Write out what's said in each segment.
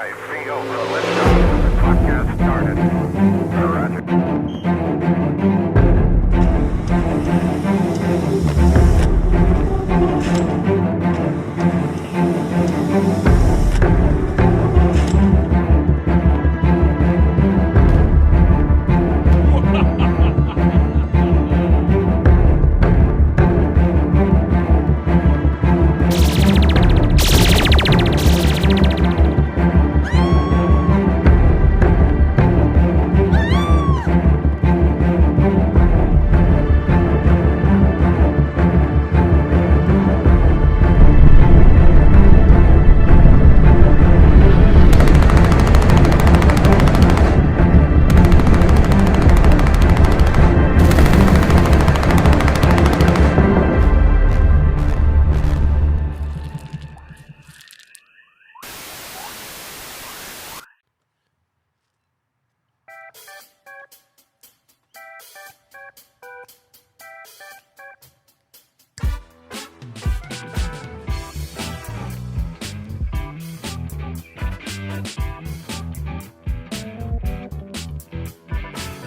5, 3, for liftoff. The clock has started. Roger.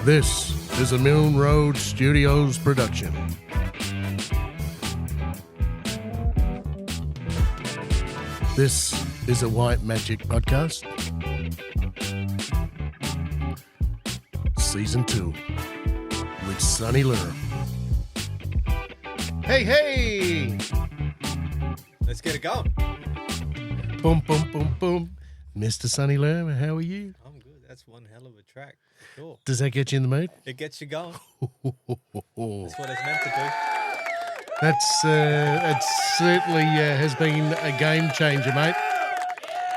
This is a Milne Road Studios production. This is a White Magic podcast. Season 2 with Sunny Lerm. Hey, hey! Let's get it going. Boom, boom, boom, boom. Mr. Sunny Lerm, how are you? I'm good. That's one hell of a track. Sure. Does that get you in the mood? It gets you going. That's what it's meant to do. It certainly has been a game changer, mate.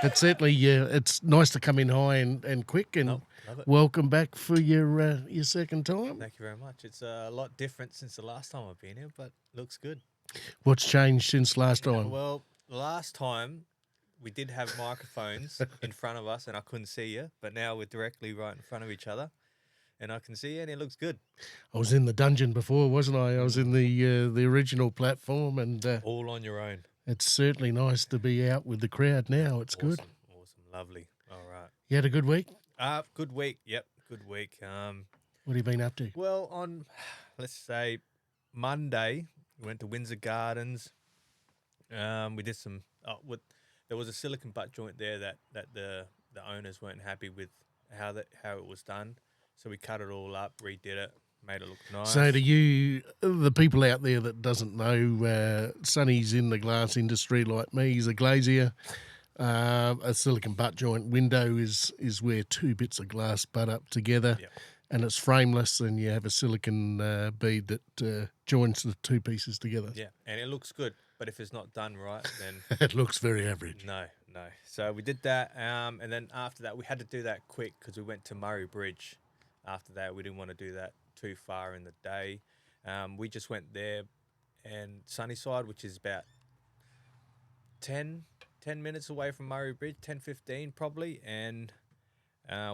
It's certainly it's nice to come in high and quick, and love it. welcome back for your second time. Thank you very much. It's a lot different since the last time I've been here, but looks good. What's changed since last time? Well, last time we did have microphones in front of us and I couldn't see you, but now we're directly right in front of each other and I can see you and it looks good. I was in the dungeon before, wasn't I? I was in the original platform, and All on your own. it's certainly nice to be out with the crowd now. It's good. Awesome. Lovely. All right. You had a good week? Good week. Yep. Good week. What have you been up to? Well, on, let's say, Monday, we went to Windsor Gardens. We did some, there was a silicon butt joint there that the owners weren't happy with how it was done. So we cut it all up, redid it, made it look nice. So to you, the people out there that doesn't know, Sonny's in the glass industry like me. He's a glazier. A silicon butt joint window is where two bits of glass butt up together. Yep. And it's frameless, and you have a silicon bead that joins the two pieces together. Yeah, and it looks good. But if it's not done right, then It looks very average. no. So we did that, and then after that, we had to do that quick because we went to Murray Bridge. After that, we didn't want to do that too far in the day. We just went there, and Sunnyside, which is about 10 minutes away from Murray Bridge, 10, 15 probably, and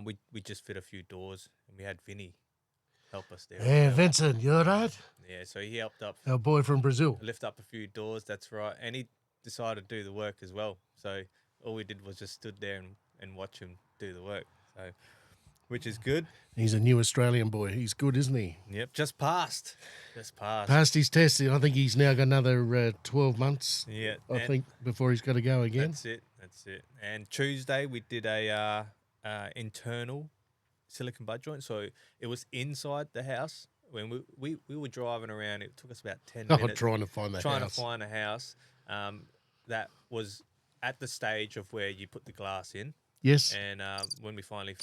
we just fit a few doors, and we had Vinny help us there. Yeah, Vincent, you all right? Yeah, so he helped up. Our boy from Brazil. Lift up a few doors, that's right. And he decided to do the work as well. So all we did was just stood there and watch him do the work. So, which is good. He's a new Australian boy. He's good, isn't he? Yep, just passed. Passed his test. I think he's now got another 12 months, Yeah. I think, before he's got to go again. That's it. And Tuesday we did a internal silicon butt joint. So it was inside the house. When we were driving around, it took us about 10 minutes. Trying to find To find a house that was at the stage of where you put the glass in. Yes. And when we finally,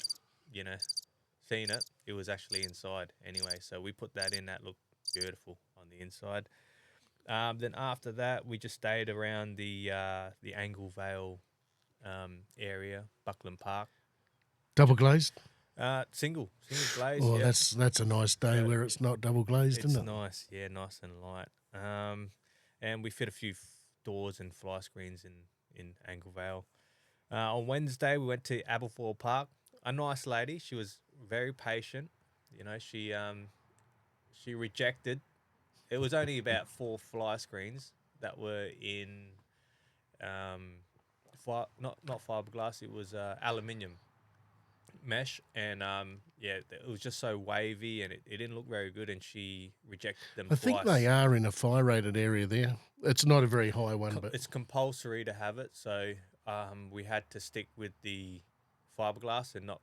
seen it, it was actually inside anyway. So we put that in. That looked beautiful on the inside. Then after that, we just stayed around the Angle Vale area, Buckland Park. Double glazed? Single glaze. Oh, yeah. that's a nice day where it's not double glazed, It's isn't it? nice, yeah, nice and light. And we fit a few doors and fly screens in Angle Vale. On Wednesday, we went to Aberfoyle Park. A nice lady. She was very patient. She rejected. It was only about 4 fly screens that were in not fiberglass. It was aluminium mesh, and it was just so wavy, and it didn't look very good. And she rejected them I twice. think they are in a fire-rated area there. It's not a very high one, but It's compulsory to have it, so we had to stick with the fiberglass and not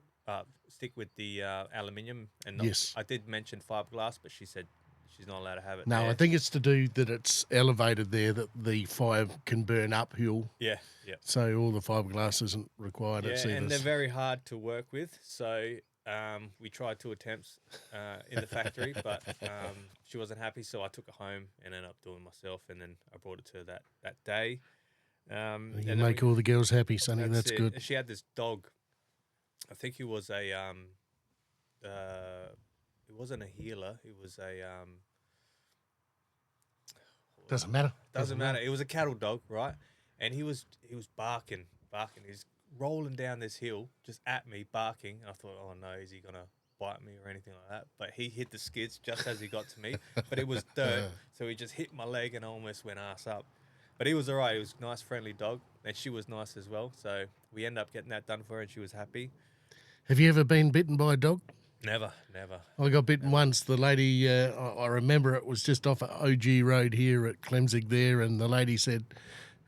stick with the aluminium. And not, yes. I did mention fiberglass, but she said she's not allowed to have it. No, there. I think it's to do that it's elevated there that the fire can burn uphill. Yeah. So all the fiberglass isn't required. Yeah, It's and they're very hard to work with. So we tried 2 attempts in the factory, but she wasn't happy. So I took it home and ended up doing it myself. And then I brought it to her that day. you and make all the girls happy, Sonny. That's it. good. And she had this dog. I think he was a it wasn't a healer. It was a Doesn't matter. Doesn't matter. It was a cattle dog, right? And he was barking. He's rolling down this hill just at me, barking. And I thought, oh no, is he gonna bite me or anything like that? But he hit the skids just as he got to me. But it was dirt, so he just hit my leg and I almost went ass up. But he was all right. He was a nice, friendly dog, and she was nice as well. So we ended up getting that done for her, and she was happy. Have you ever been bitten by a dog? Never. I got bitten once. The lady, I remember it was just off OG Road here at Clemzig there, and the lady said,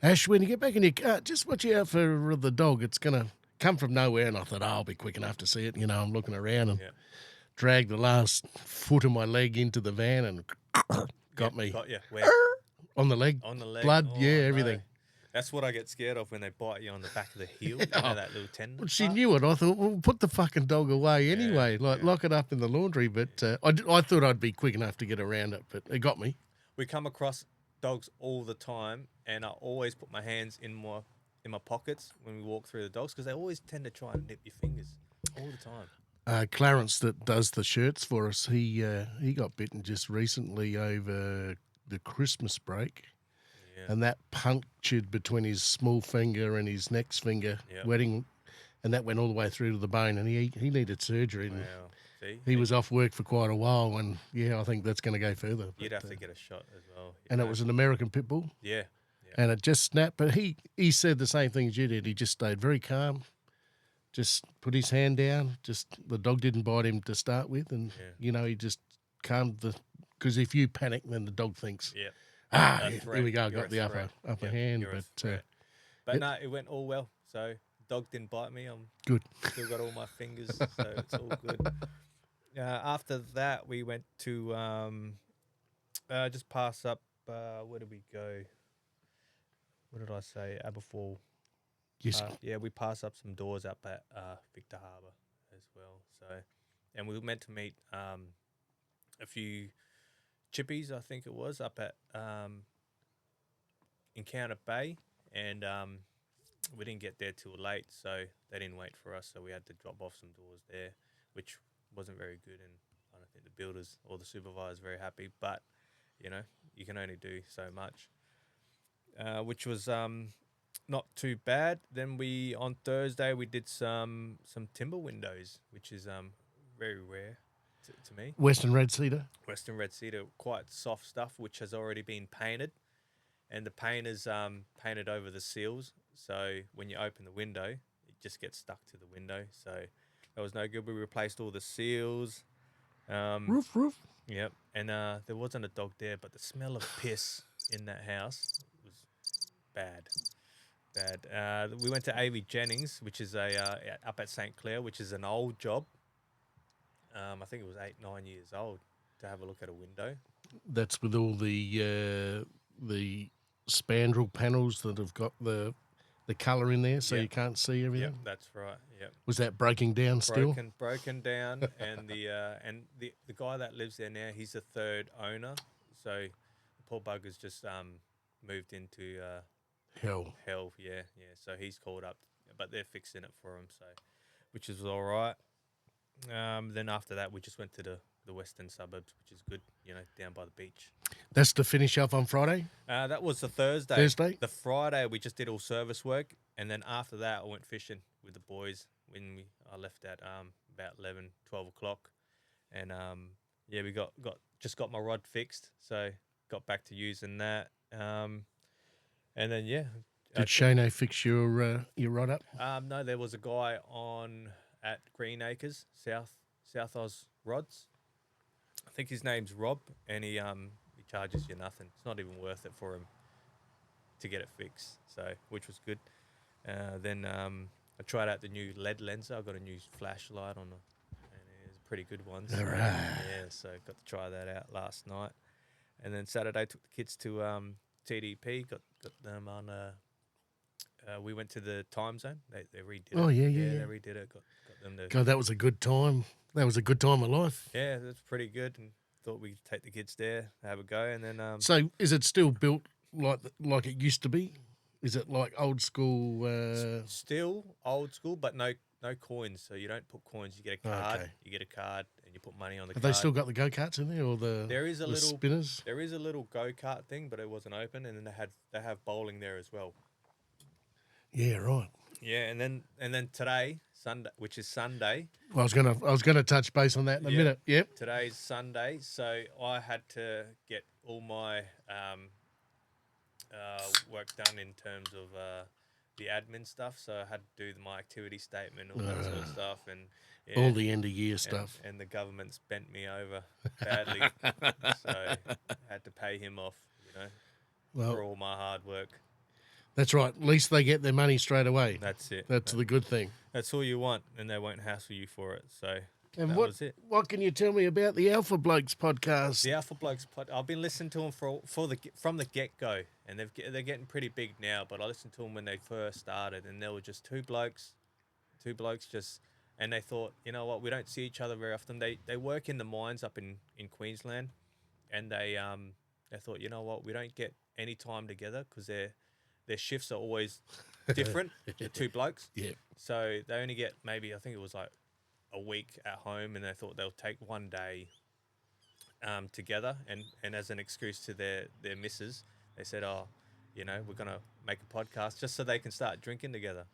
Ash, when you get back in your car, just watch out for the dog. It's going to come from nowhere. And I thought, I'll be quick enough to see it. I'm looking around and dragged the last foot of my leg into the van and got me. Got you. Where? On the leg. On the leg. Blood, Oh, everything. No. That's what I get scared of when they bite you on the back of the heel. You know, that little tendon. Well, she knew it. I thought, well, put the fucking dog away anyway. Lock it up in the laundry. But I thought I'd be quick enough to get around it, but it got me. We come across dogs all the time, and I always put my hands in my pockets when we walk through the dogs because they always tend to try and nip your fingers all the time. Clarence that does the shirts for us, he got bitten just recently over the Christmas break. And that punctured between his small finger and his next finger, wedding, and that went all the way through to the bone, and he needed surgery. And See? he was off work for quite a while, and I think that's going to go further. You'd have to get a shot as well. And it was an American pit bull. Yeah. And it just snapped, but he said the same thing as you did. He just stayed very calm, just put his hand down. Just the dog didn't bite him to start with, and he just calmed because if you panic, then the dog thinks. Yeah. Here we go. Got the upper hand, but no, it went all well. So dog didn't bite me. I'm good. Still got all my fingers, so it's all good. After that, we went to just pass up. Where did we go? What did I say? Aberfall. Yes. We passed up some doors up at Victor Harbour as well. So, and we were meant to meet a few chippies, I think it was, up at Encounter Bay, and we didn't get there till late, so they didn't wait for us, so we had to drop off some doors there, which wasn't very good, and I don't think the builders or the supervisors were very happy, but, you can only do so much, which was not too bad. Then on Thursday, we did some timber windows, which is very rare. To me, Western Red Cedar, quite soft stuff, which has already been painted, and the paint is painted over the seals. So when you open the window, it just gets stuck to the window. So that was no good. We replaced all the seals. Roof. Yep, and there wasn't a dog there, but the smell of piss in that house was bad. We went to A.V. Jennings, which is up at St. Clair, which is an old job. I think it was 8-9 years old to have a look at a window. That's with all the spandrel panels that have got the colour in there, so you can't see everything. Yep, that's right. Yep. Was that breaking down still? Broken down, and the guy that lives there now, he's the third owner. So the poor bugger's just moved into hell. Yeah. So he's called up, but they're fixing it for him. So, which is all right. Then after that, we just went to the western suburbs, which is good, down by the beach. That's to finish up on Friday? That was the Thursday. The Friday, we just did all service work. And then after that, I went fishing with the boys when I left at about 11, 12 o'clock. And, we got my rod fixed. So got back to using that. And then, Did Shano fix your rod up? No, there was a guy on at Green Acres, South Oz Rods. I think his name's Rob, and he charges you nothing. It's not even worth it for him to get it fixed. So, which was good. Then I tried out the new LED lens. I got a new flashlight and it's a pretty good one. So, All right. Yeah, so got to try that out last night, and then Saturday took the kids to TDP. Got them on. We went to the time zone. They redid it. Oh, yeah. They redid it. Got them to. God, that was a good time. That was a good time of life. Yeah, that's pretty good. And thought we'd take the kids there, have a go, and then. So, is it still built like it used to be? Is it like old school? Still old school, but no coins. So you don't put coins. You get a card. Okay. You get a card, and you put money on the Have card. they still got the go karts in there, or the spinners? There is a little go kart thing, but it wasn't open, and then they have bowling there as well. Yeah, right. Yeah, and then today, Sunday, which is Sunday. Well, I was gonna touch base on that in a minute. Yep. Today's Sunday, so I had to get all my work done in terms of the admin stuff. So I had to do my activity statement, all that sort of stuff, and all the end of year stuff. And the government's bent me over badly, so I had to pay him off, for all my hard work. That's right. At least they get their money straight away. That's it. That's the good thing. That's all you want, and they won't hassle you for it. So and that was it. What can you tell me about the Alpha Blokes podcast? The Alpha Blokes I've been listening to them from the get go, and they're getting pretty big now. But I listened to them when they first started, and there were just two blokes just, and they thought, you know what, we don't see each other very often. They work in the mines up in Queensland, and they thought, you know what, we don't get any time together because their shifts are always different. The two blokes. Yeah. So they only get maybe, I think it was like a week at home, and they thought they'll take one day together, and as an excuse to their missus, they said, oh, we're gonna make a podcast just so they can start drinking together.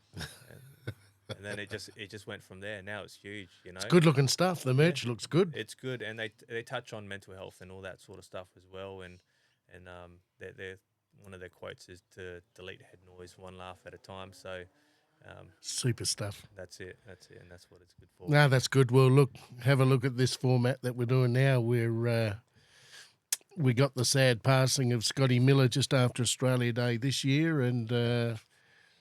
And then it just went from there. Now it's huge, It's good looking stuff. The merch looks good. It's good, and they touch on mental health and all that sort of stuff as well. And they're one of their quotes is to delete head noise one laugh at a time. So super stuff. That's it, and that's what it's good for. No, that's good. Well, have a look at this format that we're doing now. We got the sad passing of Scotty Miller just after Australia Day this year, and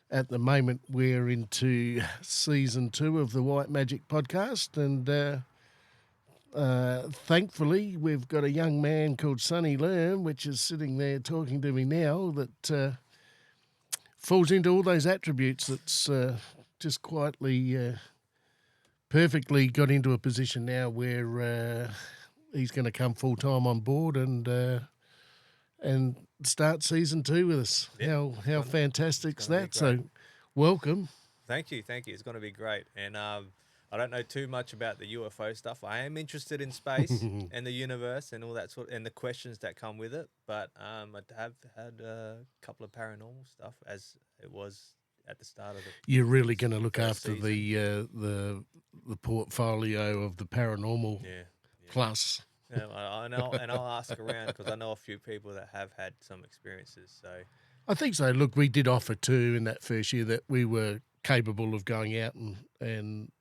at the moment we're into season 2 of the White Magic podcast, and thankfully we've got a young man called Sunny Lerm, which is sitting there talking to me now, that falls into all those attributes. That's just quietly, perfectly got into a position now where he's going to come full time on board and start season 2 with us. Yep. How fantastic's that? So, welcome. Thank you. It's going to be great. And I don't know too much about the UFO stuff. I am interested in space and the universe and all that and the questions that come with it. But I have had a couple of paranormal stuff as it was at the start of it. You're really going to look after the portfolio of the paranormal plus. Yeah, I know, and I'll ask around because I know a few people that have had some experiences. So I think so. Look, we did offer too in that first year that we were capable of going out and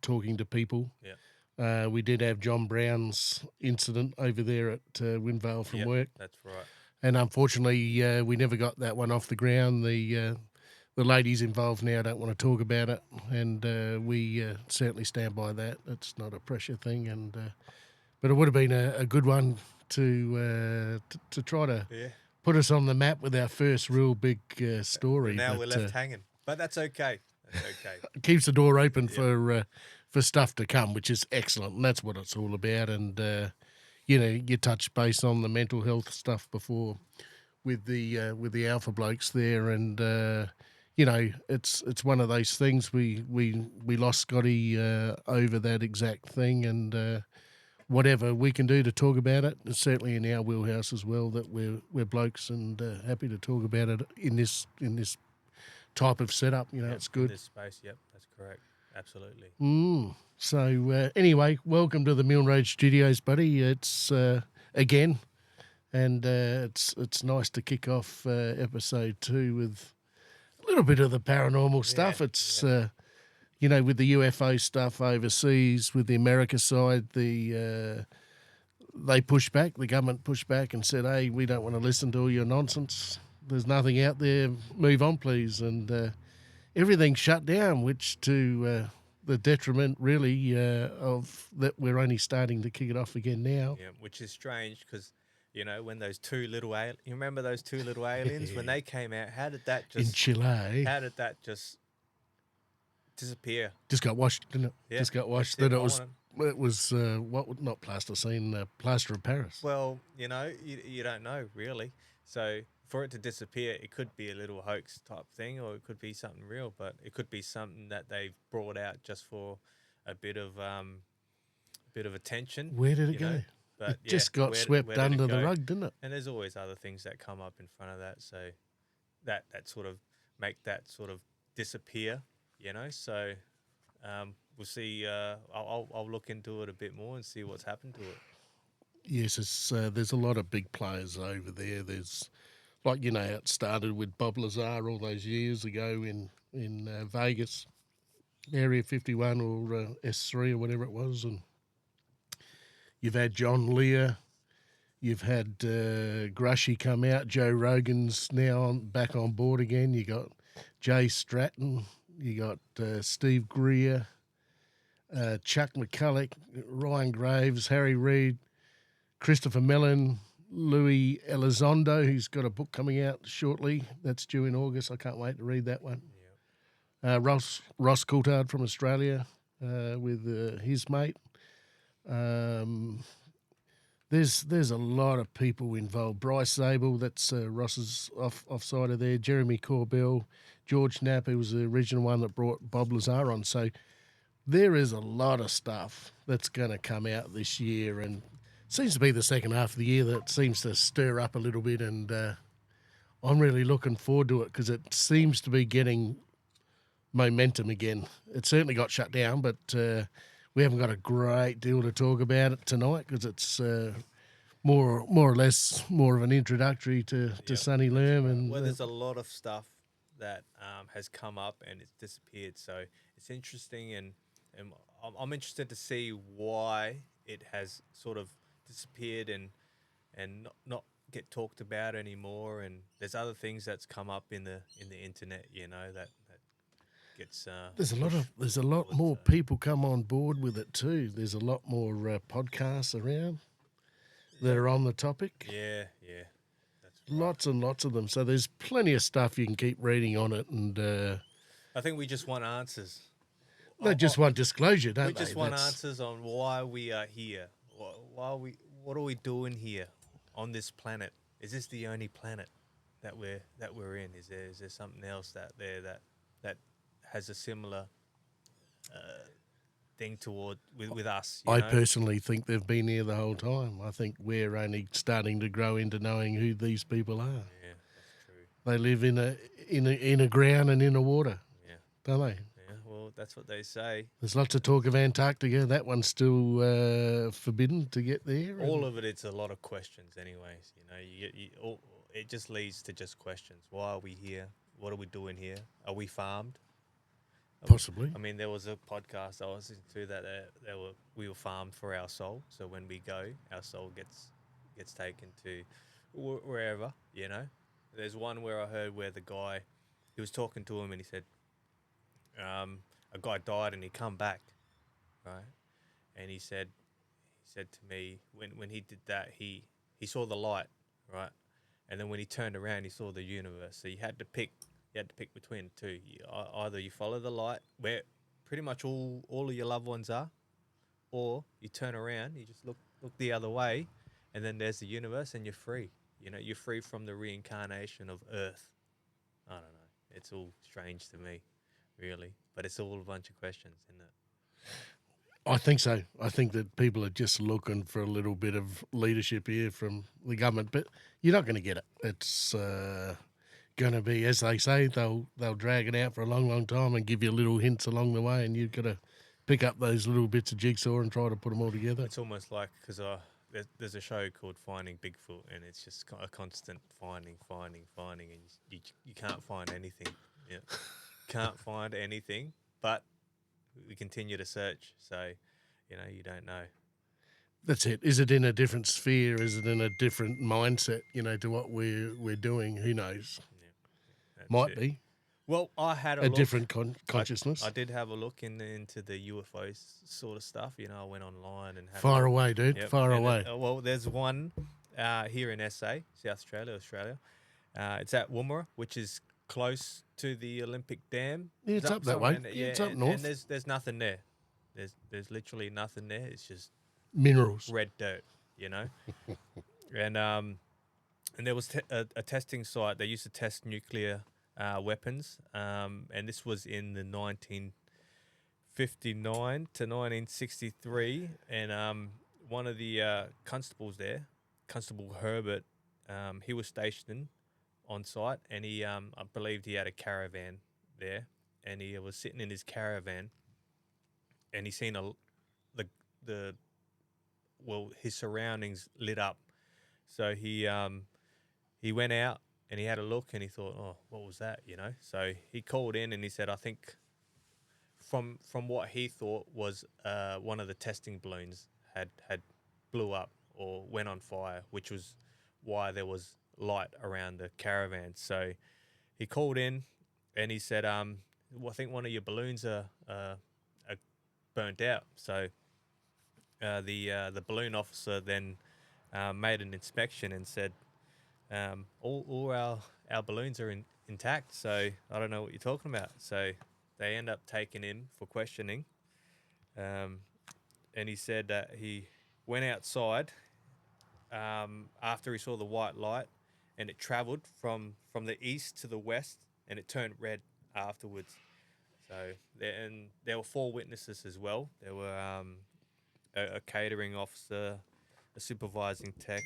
talking to people. Yeah. We did have John Brown's incident over there at Windvale from work. That's right. And unfortunately, we never got that one off the ground. The ladies involved now don't want to talk about it, and we certainly stand by that. It's not a pressure thing, and but it would have been a good one to try to put us on the map with our first real big story. And now we're left hanging, but that's okay. It keeps the door open for stuff to come, which is excellent, and that's what it's all about. And you touched base on the mental health stuff before with the Alpha Blokes there, and it's one of those things. We lost Scotty over that exact thing, and whatever we can do to talk about it, it's certainly in our wheelhouse as well. That we're blokes and happy to talk about it in this type of setup. It's good. In this space, yep, that's correct. Absolutely. So anyway, welcome to the Milne Road Studios, buddy. It's again, and it's nice to kick off episode 2 with little bit of the paranormal stuff. It's with the UFO stuff overseas, with the America side, they pushed back. The government pushed back and said, "Hey, we don't want to listen to all your nonsense. There's nothing out there. Move on, please." And everything shut down, which to the detriment, really, of that we're only starting to kick it off again now. Yeah, which is strange because, when those two little you remember those two little aliens when they came out? How did that In just? Chile, How did that just disappear? just got washed, didn't it? Yeah, Just got washed. that's That it. it was not plasticine, plaster of Paris. Well, you don't know really. So for it to disappear, it could be a little hoax type thing, or it could be something real. But it could be something that they've brought out just for a bit of attention. Where did it go? But It just got swept where did under it the go? rug, didn't it? And there's always other things that come up in front of that, so that sort of make that sort of disappear. So we'll see. I'll look into it a bit more and see what's happened to it. Yes, there's a lot of big players over there. There's, it started with Bob Lazar all those years ago in Vegas, Area 51 or S3 or whatever it was. And you've had John Lear, you've had Grushy come out, Joe Rogan's now back on board again. You got Jay Stratton, you got Steve Greer, Chuck McCulloch, Ryan Graves, Harry Reid, Christopher Mellon, Louis Elizondo, who's got a book coming out shortly. That's due in August. I can't wait to read that one. Ross Coulthard from Australia with his mate. There's a lot of people involved. Bryce Zabel, that's Ross's offside of there. Jeremy Corbell, George Knapp, who was the original one that brought Bob Lazar on. So there is a lot of stuff that's going to come out this year, and seems to be the second half of the year that seems to stir up a little bit, and I'm really looking forward to it because it seems to be getting momentum again. It certainly got shut down, but we haven't got a great deal to talk about it tonight because it's more or less more of an introductory to Sunny Lerm. And Well, there's a lot of stuff that has come up and it's disappeared, so it's interesting, and I'm interested to see why it has sort of disappeared and not get talked about anymore. And there's other things that's come up in the internet, that gets there's a lot more people come on board with it too. There's a lot more podcasts around that are on the topic. Yeah, that's right. Lots and lots of them. So there's plenty of stuff you can keep reading on it, and I think we just want answers. they just want disclosure, don't We they? just want answers on why we are here. What are we doing here on this planet? Is this the only planet that we're in? Is there something else that has a similar thing with us? I personally think they've been here the whole time. I think we're only starting to grow into knowing who these people are. Yeah, that's true. They live in a ground and in a water, Yeah, don't they? yeah. Well, that's what they say. There's lots of talk of Antarctica. That one's still forbidden to get there. All of it's a lot of questions, anyways. It just leads to just questions. Why are we here? What are we doing here? Are we farmed? Possibly. I mean, there was a podcast I was listening to that we were farmed for our soul. So when we go, our soul gets taken to wherever. There's one where I heard where the guy, he was talking to him and he said, a guy died and he come back, right? And he said to me when he did that, he saw the light, right? And then when he turned around, he saw the universe. So you had to pick between the two. Either you follow the light, where pretty much all of your loved ones are, or you turn around, you just look the other way, and then there's the universe, and you're free. You're free from the reincarnation of Earth. I don't know. It's all strange to me, really, but it's all a bunch of questions, isn't it? I think so. I think that people are just looking for a little bit of leadership here from the government, but you're not going to get it. It's going to be, as they say, they'll drag it out for a long, long time and give you little hints along the way, and you've got to pick up those little bits of jigsaw and try to put them all together. It's almost like, because there's a show called Finding Bigfoot, and it's just a constant finding, and you can't find anything. Yeah. Can't find anything, but we continue to search. So, you don't know. That's it. Is it in a different sphere? Is it in a different mindset? To what we're doing. Who knows? Yeah, that's Might it. be Well, I had a a look. different consciousness. I did have a look into the UFOs sort of stuff. I went online and had a Far look. away, dude. Yep. Far And away. well, there's one here in SA, South Australia, Australia. It's at Woomera, which is close to the Olympic Dam. Yeah, it's up that somewhere way. in there. Yeah, Yeah, it's up and north. there's nothing there. There's literally nothing there. It's just Minerals. red dirt, you know. And there was a testing site. They used to test nuclear weapons, and this was in the 1959 to 1963. And one of the constables there, Constable Herbert, he was stationed on site, and I believed he had a caravan there, and he was sitting in his caravan, and he seen the the his surroundings lit up. So he went out and he had a look and he thought, oh, what was that? So he called in and he said, I think from what he thought was one of the testing balloons had blew up or went on fire, which was why there was light around the caravan. So he called in and he said, well, I think one of your balloons are burnt out. So the balloon officer then made an inspection and said, all our balloons are intact, so I don't know what you're talking about. So they end up taking him for questioning, and he said that he went outside after he saw the white light, and it travelled from the east to the west, and it turned red afterwards. So there were 4 witnesses as well. There were a catering officer, a supervising tech,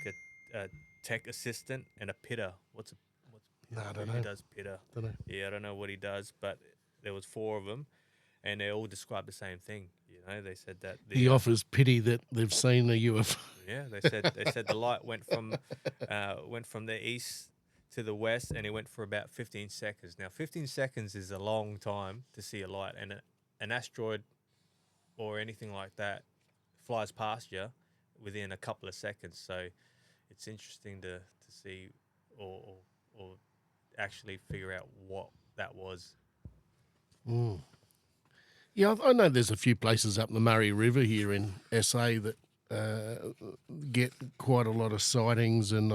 a tech assistant, and a pitter. What's No, I don't who know. does pitter? Don't know. Yeah, I don't know what he does, but there was 4 of them, and they all described the same thing. They said that He offers pity that they've seen a UFO. yeah, they said the light went from the east to the west, and it went for about 15 seconds. Now, 15 seconds is a long time to see a light, and an asteroid or anything like that flies past you within a couple of seconds. So it's interesting to see or actually figure out what that was. Yeah, I know there's a few places up the Murray River here in SA that get quite a lot of sightings, and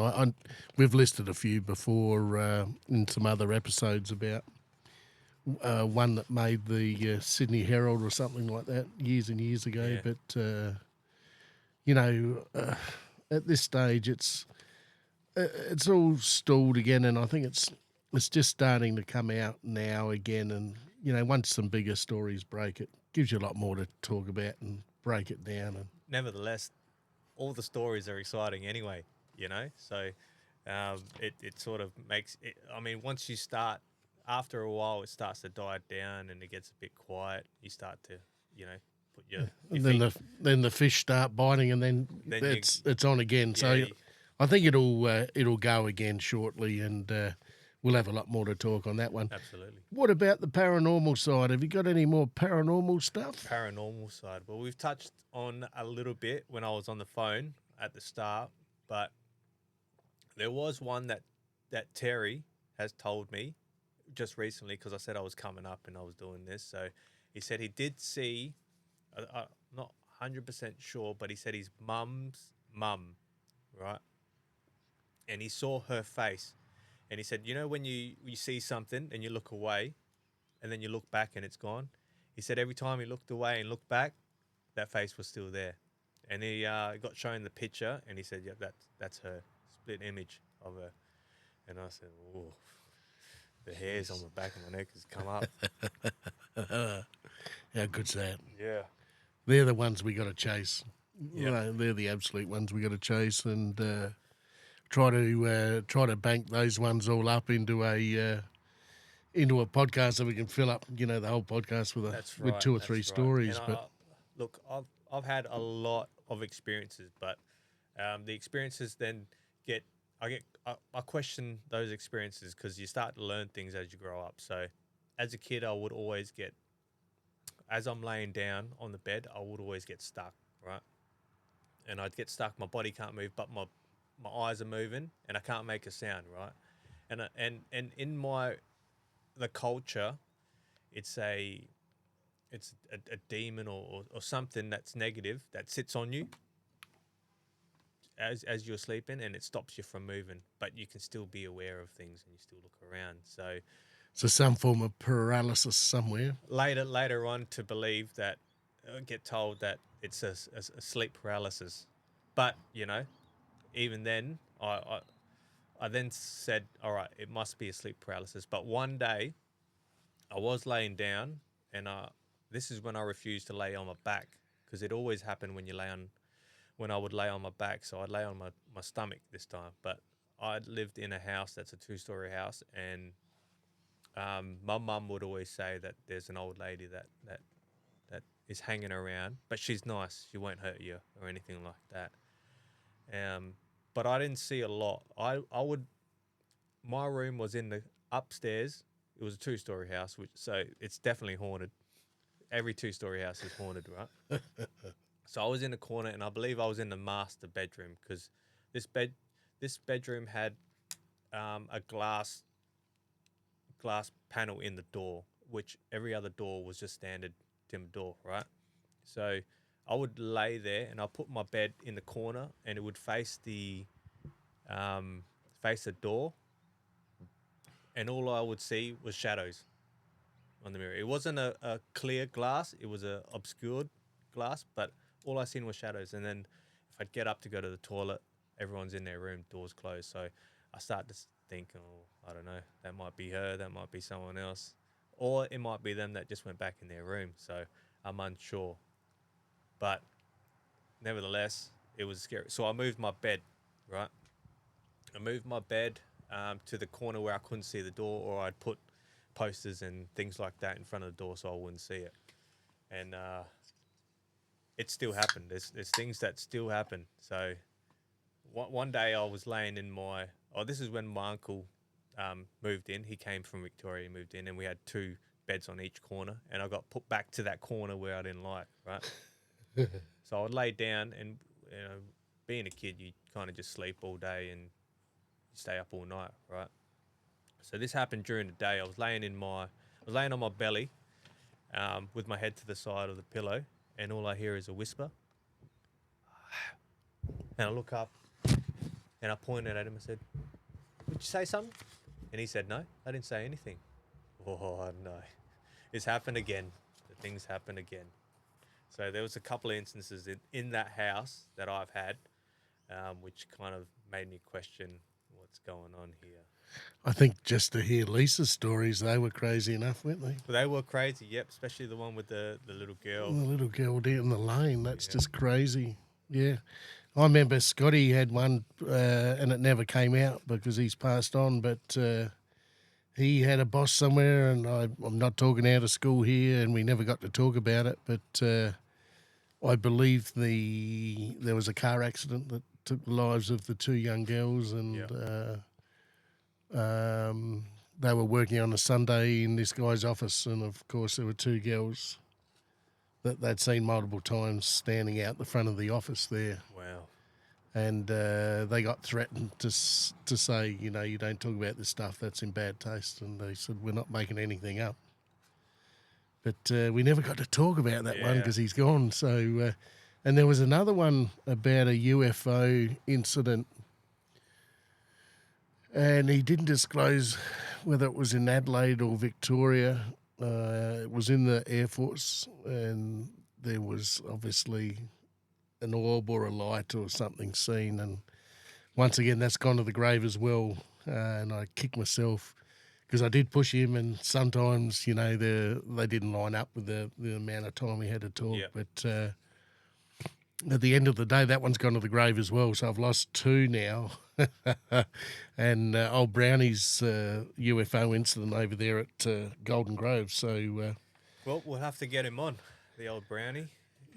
we've listed a few before in some other episodes about one that made the Sydney Herald or something like that years and years ago. Yeah. But at this stage, it's all stalled again, and I think it's just starting to come out now again. And once some bigger stories break, it gives you a lot more to talk about and break it down. And Nevertheless, all the stories are exciting anyway, So it sort of makes it. I mean, once you start, after a while, it starts to die down and it gets a bit quiet. You start to, put your and feet. then the fish start biting, and then it's on again. So Yeah, I think it'll go again shortly, and we'll have a lot more to talk on that one. absolutely. What about the paranormal side? Have you got any more paranormal stuff? Paranormal side. Well, we've touched on a little bit when I was on the phone at the start, but there was one that Terry has told me just recently, because I said I was coming up and I was doing this. So he said he did see, I'm not 100% sure, but he said his mum's mum, right? And he saw her face. And he said, when you see something and you look away and then you look back and it's gone? He said every time he looked away and looked back, that face was still there. And he got shown the picture and he said, yep, that's her. Split image of her. And I said, oh, the hairs on the back of my neck has come up. How good's that? Yeah. They're the ones we got to chase. Yep. They're the absolute ones we got to chase, and try to bank those ones all up into a podcast so we can fill up, the whole podcast with That's with right. 2 or that's 3 right. stories. And But look, I've had a lot of experiences, but the experiences then I question those experiences because you start to learn things as you grow up. So as a kid, I would always get, as I'm laying down on the bed, I would always get stuck, right? And I'd get stuck. My body can't move, but my eyes are moving, and I can't make a sound, right? And in the culture, it's a demon or something that's negative that sits on you as you're sleeping, and it stops you from moving, but you can still be aware of things and you still look around. So some form of paralysis somewhere. Later on, to believe that, get told that it's a sleep paralysis, but even then, I then said, all right, it must be a sleep paralysis. But one day, I was laying down, and this is when I refused to lay on my back, because it always happened when I would lay on my back. So I'd lay on my stomach this time. But I lived in a house that's a 2-story house, and my mum would always say that there's an old lady that is hanging around, but she's nice. She won't hurt you or anything like that. But I didn't see a lot. My room was in the upstairs. It was a 2-story house, so it's definitely haunted. Every 2-story house is haunted, right? So I was in the corner, and I believe I was in the master bedroom, because this bedroom had a glass panel in the door, which every other door was just standard timber door, right? So I would lay there, and I put my bed in the corner, and it would face the door, and all I would see was shadows on the mirror. It wasn't a clear glass; it was a obscured glass, but all I seen was shadows. And then if I'd get up to go to the toilet, everyone's in their room, doors closed. So I start to think, oh, I don't know, that might be her, that might be someone else, or it might be them that just went back in their room. So I'm unsure, but nevertheless, it was scary. So I moved my bed, right? I moved my bed to the corner where I couldn't see the door, or I'd put posters and things like that in front of the door so I wouldn't see it. And it still happened. There's things that still happen. So one day I was laying in this is when my uncle moved in. He came from Victoria, he moved in, and we had 2 beds on each corner, and I got put back to that corner where I didn't like, right? So I would lay down, and being a kid, you kind of just sleep all day and stay up all night, right? So this happened during the day. I was laying on my belly, with my head to the side of the pillow, and all I hear is a whisper. And I look up, and I pointed at him and said, "Did you say something?" And he said, "No, I didn't say anything." Oh no, it's happened again. The things happen again. So there was a couple of instances in that house that I've had, which kind of made me question what's going on here. I think just to hear Lisa's stories, they were crazy enough, weren't they? But they were crazy, yep, especially the one with the little girl. The little girl down the lane, that's just crazy. Yeah. I remember Scotty had one, and it never came out because he's passed on, but he had a boss somewhere, and I'm not talking out of school here, and we never got to talk about it, but I believe there was a car accident that took the lives of the 2 young girls, and they were working on a Sunday in this guy's office, and of course there were 2 girls that they'd seen multiple times standing out the front of the office there. Wow. And they got threatened to say, you don't talk about this stuff, that's in bad taste. And they said, we're not making anything up. But we never got to talk about that one because he's gone. So, and there was another one about a UFO incident, and he didn't disclose whether it was in Adelaide or Victoria. It was in the Air Force, and there was obviously an orb or a light or something seen. And once again, that's gone to the grave as well. And I kicked myself because I did push him, and sometimes, they didn't line up with the amount of time we had to talk. Yep. But at the end of the day, that one's gone to the grave as well. So I've lost 2 now. And old Brownie's UFO incident over there at Golden Grove. So, Well, we'll have to get him on, the old Brownie.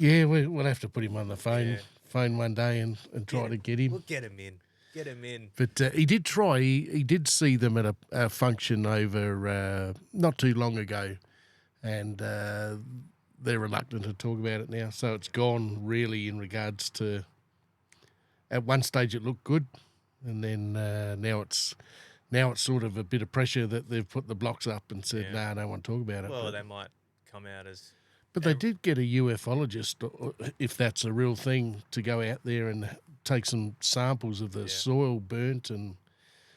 yeah, we'll have to put him on the phone one day and try to get him. We'll get him in. Get him in. But he did try. He did see them at a function over not too long ago, and they're reluctant to talk about it now. So it's gone really in regards to. At one stage it looked good, and then now it's sort of a bit of pressure that they've put the blocks up and said, Yeah. "No, I don't want to talk about it." Well, they might come out as. But they did get a ufologist, if that's a real thing, to go out there and take some samples of the soil burnt, and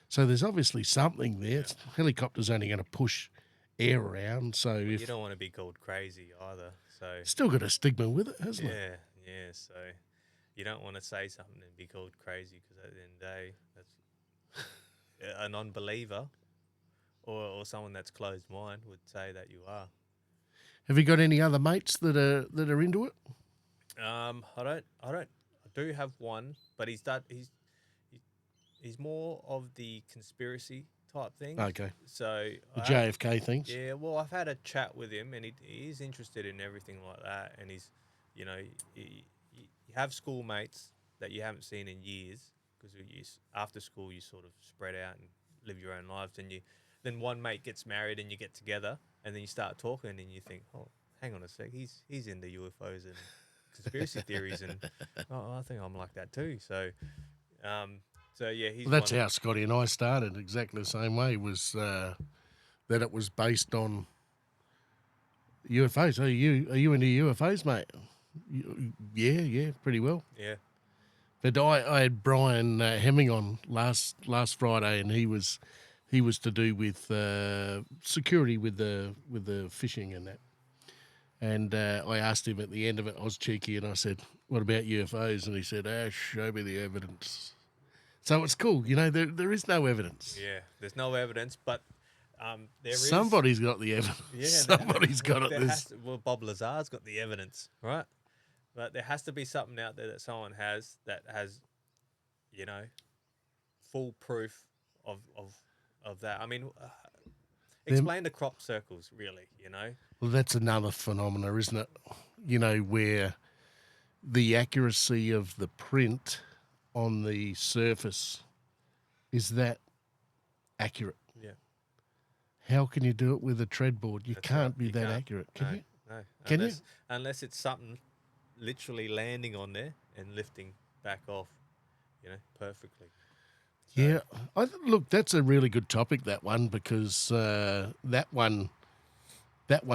so there's obviously something there. Helicopter's only going to push air around, so You if don't want to be called crazy either. So still got a stigma with it, hasn't it? yeah. So you don't want to say something and be called crazy because at the end of the day, that's a non-believer or someone that's closed mind would say that you are. Have you got any other mates that are into it? I don't. I do have one, but he's more of the conspiracy type thing. Okay, So the JFK things. yeah, well, I've had a chat with him, and he is interested in everything like that. And he's, you have schoolmates that you haven't seen in years because after school you sort of spread out and live your own lives, and then one mate gets married and you get together, and then you start talking, and you think, oh, hang on a sec, he's into UFOs and conspiracy theories, and I think I'm like that too. So, yeah, he's. Well, that's how Scotty and I started. Exactly the same way. Was that it was based on UFOs? Are you into UFOs, mate? Yeah, pretty well. Yeah. But I had Brian Hemming on last Friday, and he was to do with security with the fishing and that. And I asked him at the end of it, I was cheeky, and I said, "What about UFOs?" And he said, "Show me the evidence." So it's cool, there is no evidence. Yeah, there's no evidence, but there is. Somebody's got the evidence. Yeah, Somebody's got it. Well, Bob Lazar's got the evidence, right? But there has to be something out there that someone has that has, full proof of that. I mean, explain the crop circles, really. Well, that's another phenomena, isn't it? Where the accuracy of the print on the surface is that accurate. Yeah. How can you do it with a tread board? You That's can't right. be You that can't. accurate, can you? No. Can you? Unless it's something literally landing on there and lifting back off, perfectly. So, Yeah. Look, that's a really good topic, that one, because that one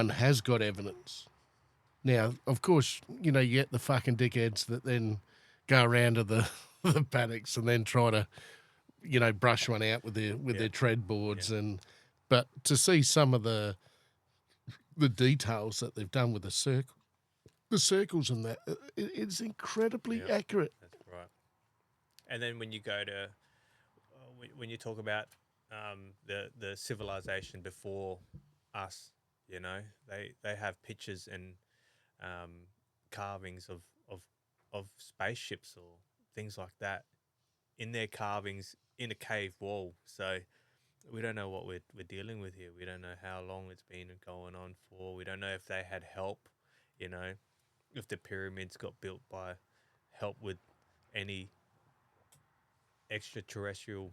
has got evidence. Now, of course, you get the fucking dickheads that then go around to the the paddocks and then try to, brush one out with their tread boards, but to see some of the details that they've done with the circles and that, it's incredibly accurate. That's right. And then when you go to, when you talk about the civilization before us, they have pictures and carvings of spaceships or things like that in their carvings in a cave wall. So we don't know what we're dealing with here. We don't know how long it's been going on for. We don't know if they had help, if the pyramids got built by help with any extraterrestrial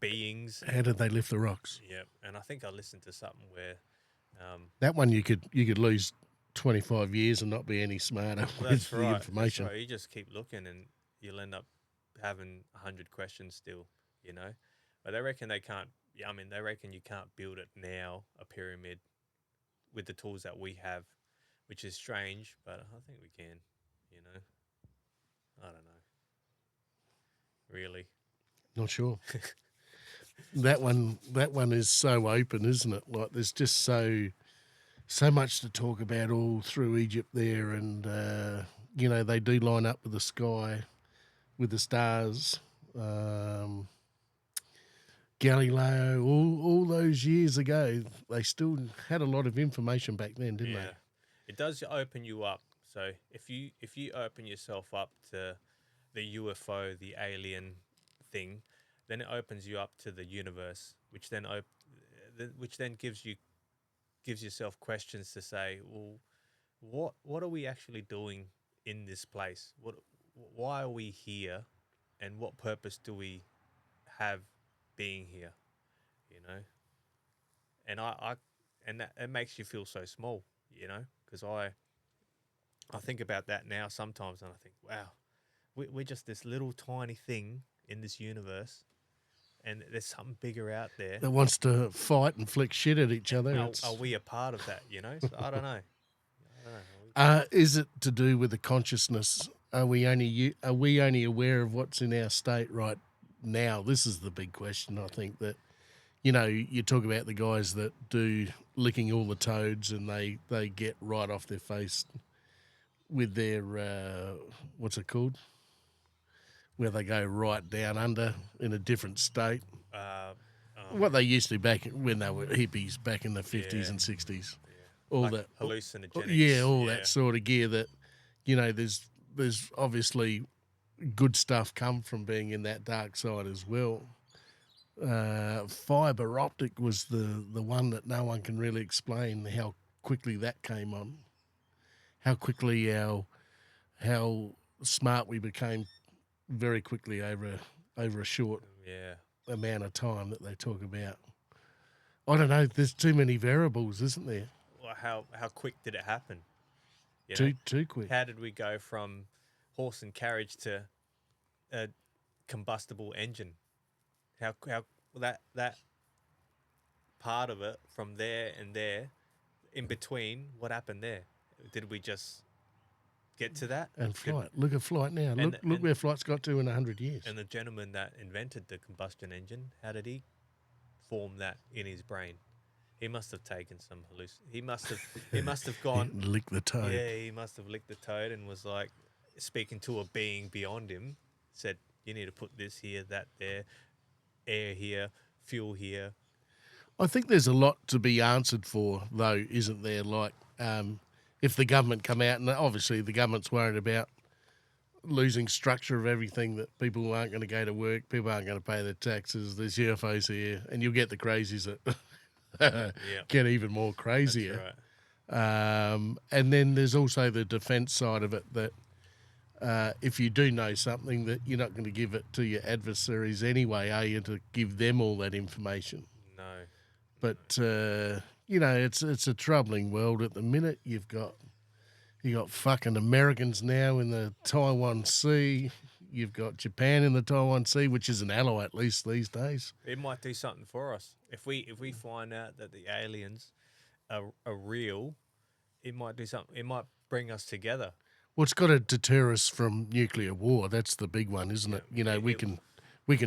beings. How did they lift the rocks? Yeah, and I think I listened to something where that one you could lose 25 years and not be any smarter with the information. That's right. You just keep looking and you'll end up having 100 questions still, But they reckon they can't. Yeah, I mean, they reckon you can't build it now, a pyramid, with the tools that we have, which is strange, but I think we can, I don't know. Really. Not sure. that one is so open, isn't it? Like there's just so much to talk about all through Egypt there, and they do line up with the sky, with the stars. Galileo, all those years ago, they still had a lot of information back then, didn't they? It does open you up. So if you open yourself up to the UFO, the alien thing, then it opens you up to the universe, which then gives yourself questions to say, well, what are we actually doing in this place? Why are we here, and what purpose do we have being here, you know. And I and that it makes you feel so small, you know, because I think about that now sometimes, and I think, wow, we're just this little tiny thing in this universe, and there's something bigger out there. That wants to fight and flick shit at each other. Are we a part of that? You know, so I don't know. I don't know. Is it to do with the consciousness? Are we only aware of what's in our state right now? This is the big question. I think that, you know, you talk about the guys that do licking all the toads, and they get right off their face with their what's it called? Where they go right down under in a different state. Uh, What they used to back when they were hippies back in the 50s Yeah. and 60s. yeah. All Like that hallucinogenics. Yeah, all that sort of gear that, you know, there's obviously good stuff come from being in that dark side as well. Fiber optic was the one that no one can really explain how quickly that came on. How quickly how smart we became very quickly over a short Yeah. amount of time that they talk about. I don't know. There's too many variables, isn't there? Well, how quick did it happen? You know? Too quick. How did we go from horse and carriage to a combustible engine? How that part of it from there and there, in between, what happened there? Did we just get to that? And flight. Look at flight now. Look where flight's got to in 100 years. And the gentleman that invented the combustion engine, how did he form that in his brain? He must have taken some He must have gone. Lick the toad. Yeah, he must have licked the toad and was like speaking to a being beyond him. Said, "You need to put this here, that there, air here, fuel here." I think there's a lot to be answered for, though, isn't there? Like, if the government come out, and obviously the government's worried about losing structure of everything, that people aren't going to go to work, people aren't going to pay their taxes, there's UFOs here, and you'll get the crazies that get even more crazier. That's right. And then there's also the defence side of it, that if you do know something, that you're not going to give it to your adversaries anyway, are you, to give them all that information? No. But you know, it's a troubling world at the minute. You got fucking Americans now in the Taiwan Sea. You've got Japan in the Taiwan Sea, which is an ally at least these days. It might do something for us if we find out that the aliens are real. It might do something. It might bring us together. Well, it's got to deter us from nuclear war. That's the big one, isn't it? You know, we can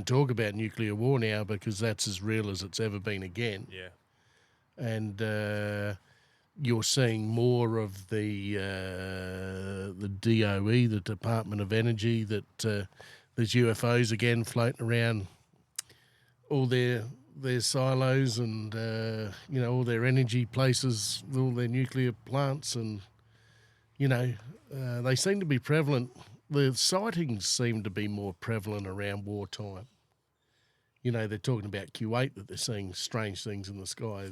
talk about nuclear war now because that's as real as it's ever been again. Yeah. And you're seeing more of the DOE, the Department of Energy, that there's UFOs again floating around all their silos and you know, all their energy places, all their nuclear plants, and you know, they seem to be prevalent. The sightings seem to be more prevalent around wartime. You know, they're talking about Kuwait, that they're seeing strange things in the sky.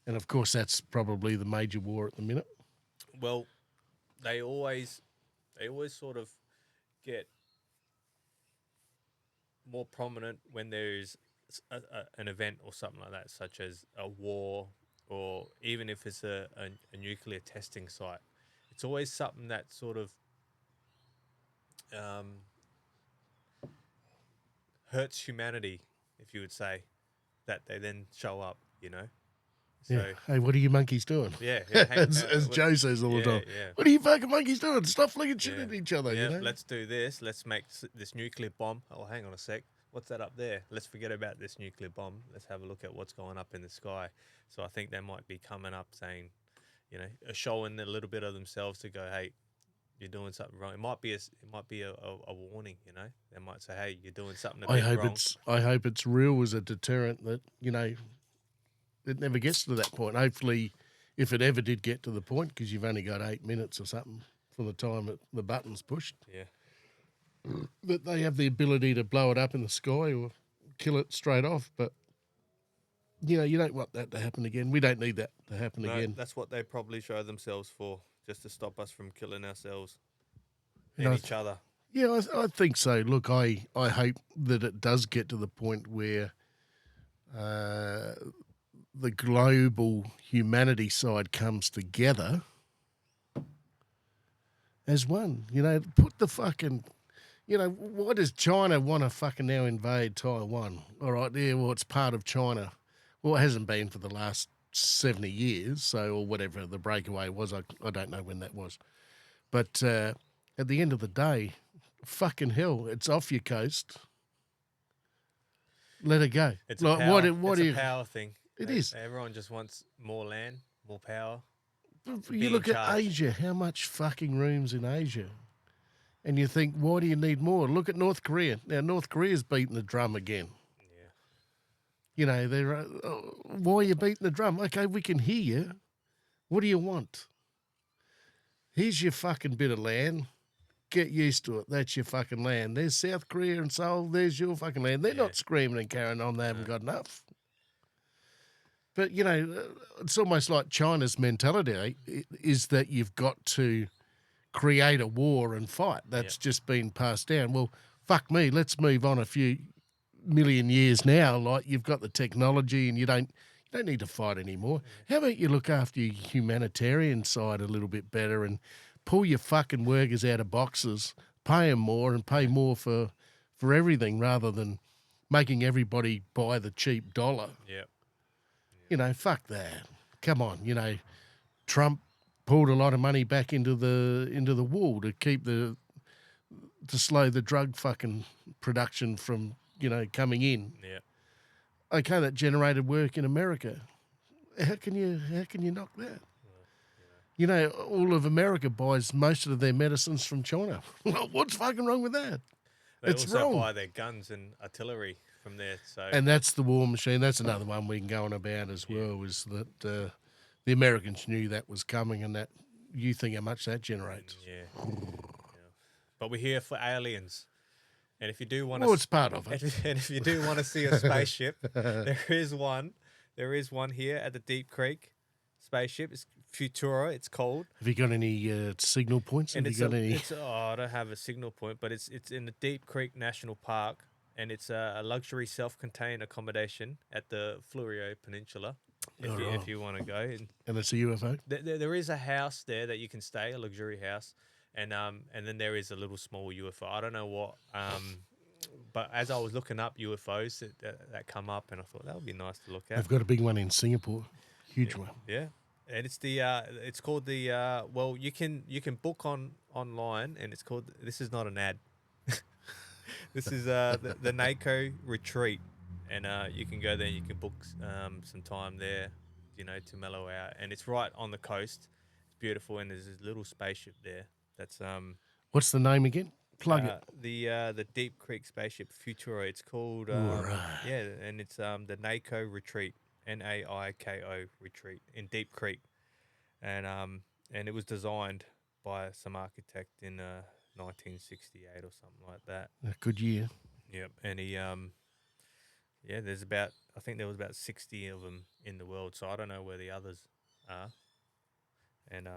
And of course, that's probably the major war at the minute. Well, they always sort of get more prominent when there's an event or something like that, such as a war, or even if it's a nuclear testing site. It's always something that sort of hurts humanity, if you would say, that they then show up, you know? So, Yeah. Hey, what are you monkeys doing? Yeah. as Joe says all the time. Yeah. What are you fucking monkeys doing? Stop flinging shit Yeah. at each other, Yeah, you know? let's do this. Let's make this nuclear bomb. Oh, hang on a sec. What's that up there? Let's forget about this nuclear bomb. Let's have a look at what's going up in the sky. So I think they might be coming up saying, you know, showing a little bit of themselves to go, hey, you're doing something wrong. It might be a warning, you know. They might say, hey, you're doing something a bit wrong. I hope it's real as a deterrent, that, you know, it never gets to that point. Hopefully, if it ever did get to the point, because you've only got 8 minutes or something from the time the button's pushed, that they have the ability to blow it up in the sky or kill it straight off. But, you know, you don't want that to happen again. We don't need that to happen again. That's what they probably show themselves for, just to stop us from killing ourselves You and know, each other. Yeah, I think so. Look, I hope that it does get to the point where the global humanity side comes together as one. You know, put the fucking, you know, why does China want to fucking now invade Taiwan? All right, yeah, well, it's part of China. Well, it hasn't been for the last 70 years, so, or whatever the breakaway was. I don't know when that was. But at the end of the day, fucking hell, it's off your coast. Let it go. It's Like, a power. what It's do a you? power thing. It is. Everyone just wants more land, more power. You Being look in at charge. Asia. How much fucking room's in Asia? And you think, why do you need more? Look at North Korea. Now, North Korea's beating the drum again. Yeah. You know, they're why are you beating the drum? Okay, we can hear you. What do you want? Here's your fucking bit of land. Get used to it. That's your fucking land. There's South Korea and Seoul. There's your fucking land. They're not screaming and carrying on. They haven't got enough. But, you know, it's almost like China's mentality is that you've got to create a war and fight. That's just been passed down. Well, fuck me. Let's move on a few million years now. Like, you've got the technology and you don't need to fight anymore. How about you look after your humanitarian side a little bit better and pull your fucking workers out of boxes, pay them more and pay more for everything rather than making everybody buy the cheap dollar. Yeah. You know, fuck that. Come on, you know, Trump pulled a lot of money back into the wall to slow the drug fucking production from, you know, coming in. Yeah. Okay, that generated work in America. How can you knock that? You know, all of America buys most of their medicines from China. What's fucking wrong with that? They It's also wrong. buy their guns and artillery from there. So And that's the war machine. That's another one we can go on about as well, is that the Americans knew that was coming, and that you think how much that generates. yeah. But we're here for aliens. And if you do want Well, it's part of it. and if you do want to see a spaceship, there is one. There is one here at the Deep Creek spaceship. It's Futura. It's called. Have you got any signal points? And Have you got any? I don't have a signal point, but it's in the Deep Creek National Park, and it's a luxury self-contained accommodation at the Fleurieu Peninsula. If you want to go, And it's a UFO? there is a house there that you can stay, a luxury house, and then there is a little small UFO. I don't know what, but as I was looking up UFOs that come up, and I thought that would be nice to look at. They've got a big one in Singapore. Huge one. Yeah. And it's it's called the well, you can book online, and it's called, this is not an ad. This is the NACO retreat, and you can go there and you can book some time there, you know, to mellow out, and it's right on the coast. It's beautiful, and there's this little spaceship there. That's What's the name again? Plug it. the Deep Creek spaceship Futura. It's called Right. yeah, and it's the NACO retreat. NAIKO retreat in Deep Creek, and it was designed by some architect in 1968 or something like that. A good year. Yep, and he I think there was about 60 of them in the world, so I don't know where the others are, and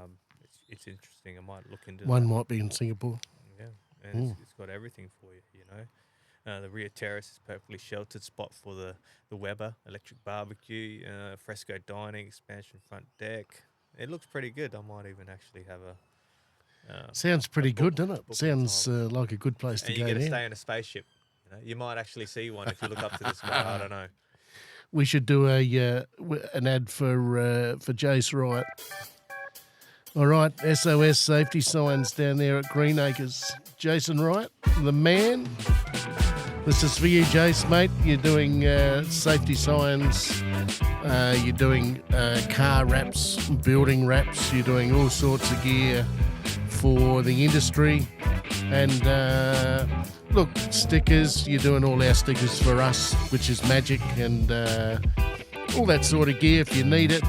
it's interesting. I might look into One that. might be in Singapore. Yeah, and it's got everything for you, you know. The rear terrace is perfectly sheltered spot for the Weber electric barbecue, fresco dining, expansion front deck. It looks pretty good. I might even actually have a. Sounds pretty good, doesn't it? book Sounds time. like a good place to And go you get to now. stay in a spaceship. You know, you might actually see one if you look up to the sky. I don't know. We should do an ad for Jace Wright. All right, SOS safety signs down there at Green Acres. Jason Wright, the man. This is for you, Jace, mate. You're doing safety signs. You're doing car wraps, building wraps. You're doing all sorts of gear for the industry. And look, stickers. You're doing all our stickers for us, which is magic, and all that sort of gear if you need it.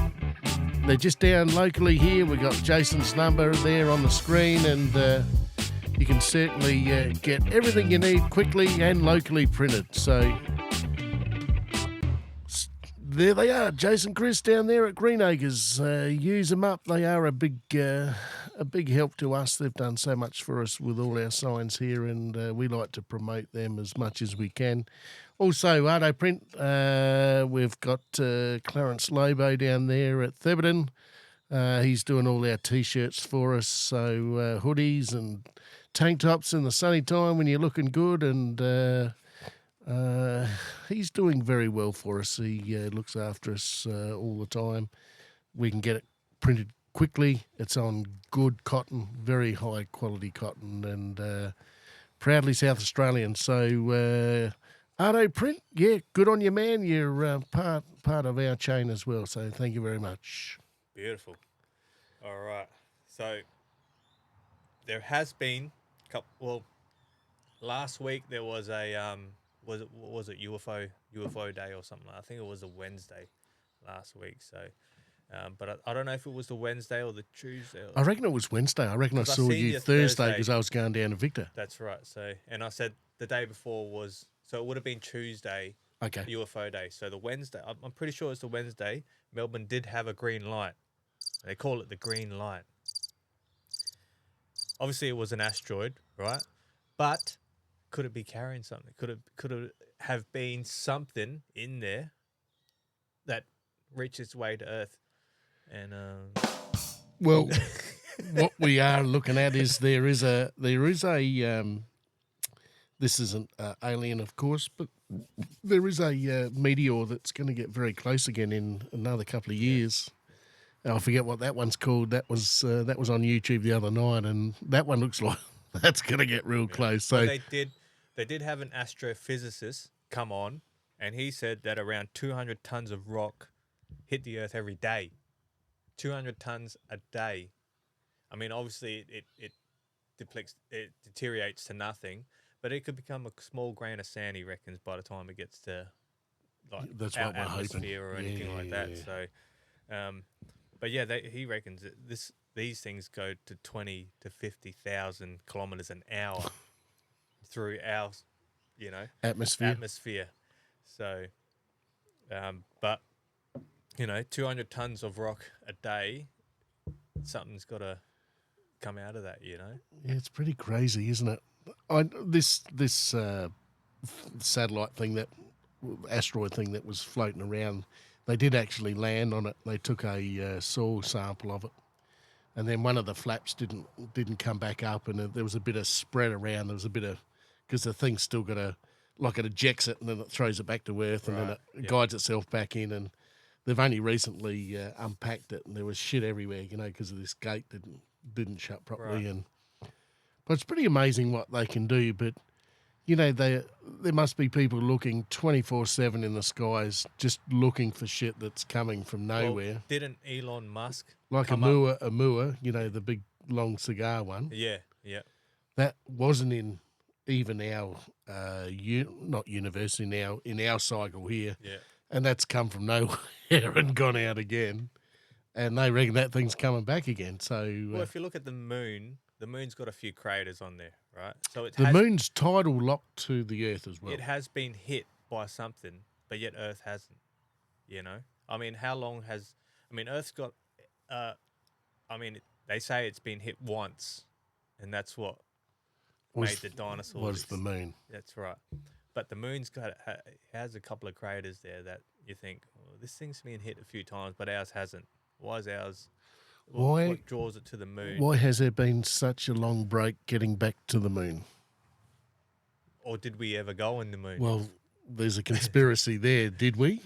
They're just down locally here. We've got Jason's number there on the screen, and you can certainly get everything you need quickly and locally printed. So there they are, Jason Chris down there at Green Acres. Use them up. They are a big a big help to us. They've done so much for us with all our signs here, and we like to promote them as much as we can. Also, Ardo Print, we've got Clarence Lobo down there at Theberton. He's doing all our T-shirts for us, so hoodies and tank tops in the sunny time when you're looking good, and he's doing very well for us. He looks after us all the time. We can get it printed quickly. It's on good cotton, very high quality cotton, and proudly South Australian. So Ardo Print, yeah, good on you, man. You're part of our chain as well. So thank you very much. Beautiful. All right. So there has been a couple. Well, last week there was a was it UFO day or something? I think it was a Wednesday last week. So, but I don't know if it was the Wednesday or the Tuesday. I reckon it was Wednesday. I reckon I 'Cause I saw seen you you Thursday Thursday. because I was going down to Victor. That's right. So, and I said the day before was, so it would have been Tuesday, Okay. UFO day. So the Wednesday, I'm pretty sure it's the Wednesday. Melbourne did have a green light. They call it the green light. Obviously, it was an asteroid, right? But could it be carrying something? Could it have been something in there that reached its way to Earth? And Well, what we are looking at is there is a this isn't alien, of course, but there is a meteor that's going to get very close again in another couple of years. I forget what that one's called. That was on YouTube the other night, and that one looks like that's going to get real close. So well, they did have an astrophysicist come on, and he said that around 200 tons of rock hit the Earth every day. 200 tons a day. I mean, obviously it deteriorates to nothing, but it could become a small grain of sand, he reckons, by the time it gets to like That's our what we're hoping. atmosphere or anything like that. Yeah. So, but yeah, he reckons that these things go to 20 to 50,000 kilometers an hour through our, atmosphere. So, but 200 tons of rock a day, something's got to come out of that, Yeah, it's pretty crazy, isn't it? This satellite thing, that asteroid thing that was floating around, they did actually land on it. They took a soil sample of it, and then one of the flaps didn't come back up, and there was a bit of spread around. There was a bit of, because the thing's still got it ejects it and then it throws it back to Earth, and then it guides itself back in. And they've only recently unpacked it, and there was shit everywhere, because of this gate didn't shut properly. Right. But it's pretty amazing what they can do. But there must be people looking 24/7 in the skies, just looking for shit that's coming from nowhere. Well, didn't Elon Musk Like come Amua, the big long cigar one. Yeah. That wasn't in even our not university now, in our cycle here. Yeah. And that's come from nowhere and gone out again. And they reckon that thing's coming back again. So Well, if you look at the moon's got a few craters on there, right? So the moon's tidal locked to the Earth as well. It has been hit by something, but yet Earth hasn't. I mean, how long has? I mean, Earth's got. They say it's been hit once, and that's what made the dinosaurs. Was the moon? That's right. But the moon's has a couple of craters there that you think, well, this thing's been hit a few times, but ours hasn't. Why is ours? What draws it to the moon? Why has there been such a long break getting back to the moon? Or did we ever go on the moon? Well, there's a conspiracy there. Did we?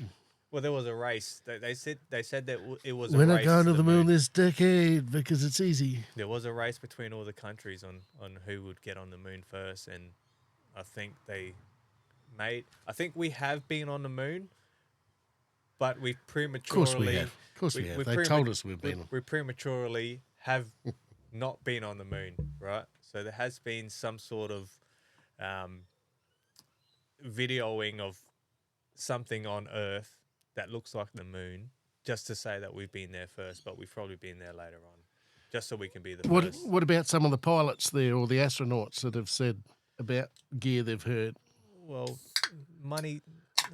Well, there was a race. They said that it was. We're a not race going to the moon this decade because it's easy. There was a race between all the countries on who would get on the moon first, and I think I think we have been on the moon, but we prematurely. Of course we have. Of course we have. They told us we've been. We prematurely have not been on the moon, right? So there has been some sort of videoing of something on Earth that looks like the moon, just to say that we've been there first, but we've probably been there later on, just so we can be the first. What about some of the pilots there or the astronauts that have said about gear they've heard? Well, money.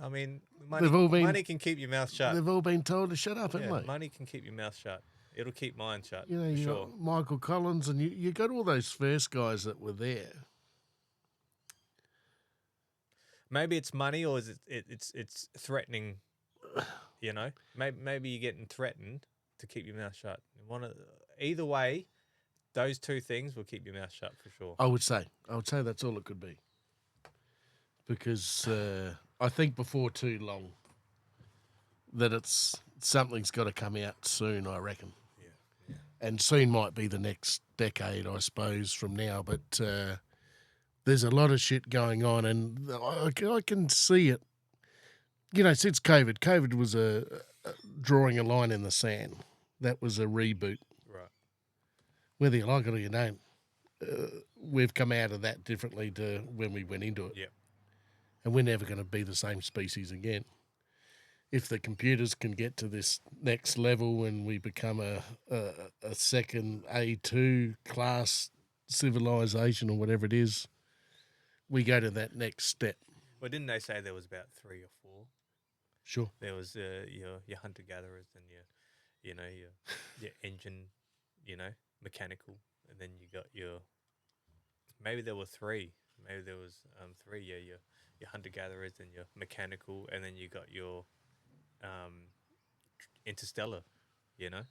I mean, They've all been- money can keep your mouth shut. They've all been told to shut up, haven't Yeah, they? money can keep your mouth shut. It'll keep mine shut. You know, for you sure. got Michael Collins, and you got all those first guys that were there. Maybe it's money, or is it's threatening. You know, maybe you're getting threatened to keep your mouth shut. Either way, those two things will keep your mouth shut for sure. I would say that's all it could be. Because I think before too long that something's got to come out soon, I reckon. Yeah. And soon might be the next decade, I suppose, from now. But there's a lot of shit going on, and I can see it. You know, since COVID was a drawing a line in the sand. That was a reboot. Right. Whether you like it or you don't, we've come out of that differently to when we went into it. Yeah. And we're never going to be the same species again. If the computers can get to this next level and we become a second A2 class civilization or whatever it is, we go to that next step. Well, didn't they say there was about 3 or 4? Sure. There was your hunter gatherers and your engine, mechanical, and then you got your. Maybe there were 3. Maybe there was 3. Yeah, your hunter gatherers and your mechanical, and then you got your interstellar. You know,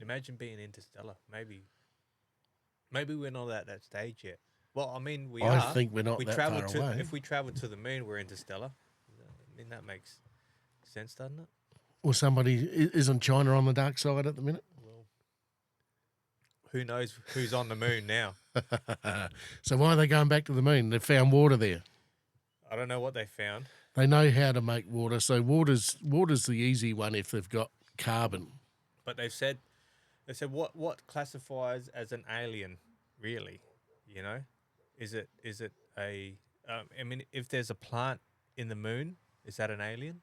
imagine being interstellar. Maybe we're not at that stage yet. Well, I mean, we are. I think we're not that far away. If we travel to the moon, we're interstellar. I mean, that makes sense, doesn't it? Well, isn't China on the dark side at the minute? Well, who knows who's on the moon now? So why are they going back to the moon? They found water there. I don't know what they found. They know how to make water. So water's the easy one if they've got carbon. But they said what classifies as an alien, really? You know, is it a? I mean, if there's a plant in the moon, is that an alien?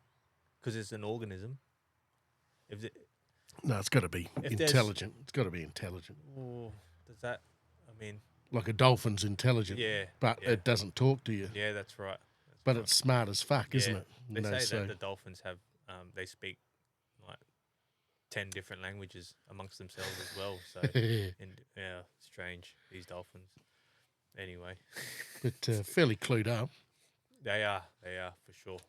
Because it's an organism. No, it's got to be intelligent. It's got to be intelligent. Does that? I mean, like a dolphin's intelligent. Yeah. But it doesn't talk to you. Yeah, that's right. But it's smart as fuck, isn't it? They say that the dolphins have, they speak like 10 different languages amongst themselves as well. So, strange, these dolphins. Anyway. But fairly clued up. They are for sure.